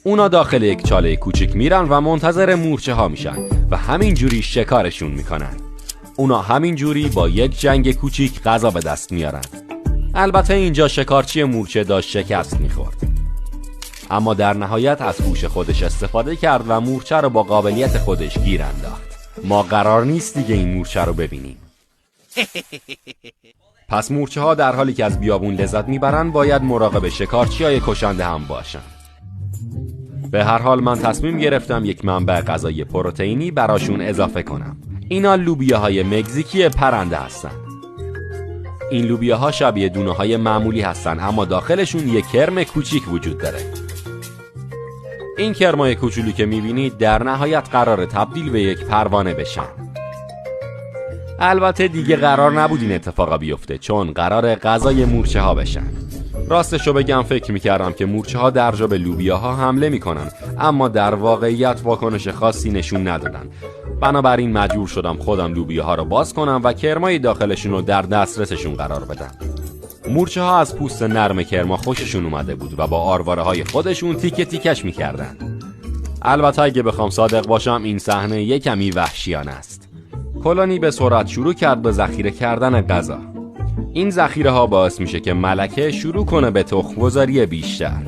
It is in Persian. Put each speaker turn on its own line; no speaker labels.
اونا داخل یک چاله کوچیک میرن و منتظر مورچه ها میشن و همینجوری شکارشون میکنن. اونا همینجوری با یک جنگ کوچیک غذا به دست میارن. البته اینجا شکارچی مورچه داشت شکست میخورد، اما در نهایت از هوش خودش استفاده کرد و مورچه رو با قابلیت خودش گیر انداخت. ما قرار نیست دیگه این مورچه رو ببینیم. پس مورچه ها در حالی که از بیابون لذت میبرن باید مراقب شکارچی های کشنده هم باشن. به هر حال من تصمیم گرفتم یک منبع غذایی پروتئینی براشون اضافه کنم. اینا لوبیاهای مکزیکی پرنده هستن. این لوبیاها شبیه دونه‌های معمولی هستن، اما داخلشون یک کرم کوچیک وجود داره. این کرمای کوچولو که میبینید در نهایت قراره تبدیل به یک پروانه بشن. البته دیگه قرار نبود این اتفاقا بیفته، چون قراره غذای مورچه ها بشن. راستشو بگم فکر میکردم که مورچه ها در جا به لوبیاها حمله میکنن، اما در واقعیت واکنش خاصی نشون ندادن. بنابراین مجبور شدم خودم لوبیاها رو باز کنم و کرمای داخلشون رو در دسترسشون قرار بدم. مورچه ها از پوست نرم کرما خوششون اومده بود و با آرواره های خودشون تیکه تیکش میکردن. البته اگه بخوام صادق باشم این صحنه یک کمی وحشیانه است. کلونی به سرعت شروع کرد به ذخیره کردن غذا. این ذخیره ها باعث میشه که ملکه شروع کنه به تخم‌گذاری بیشتر.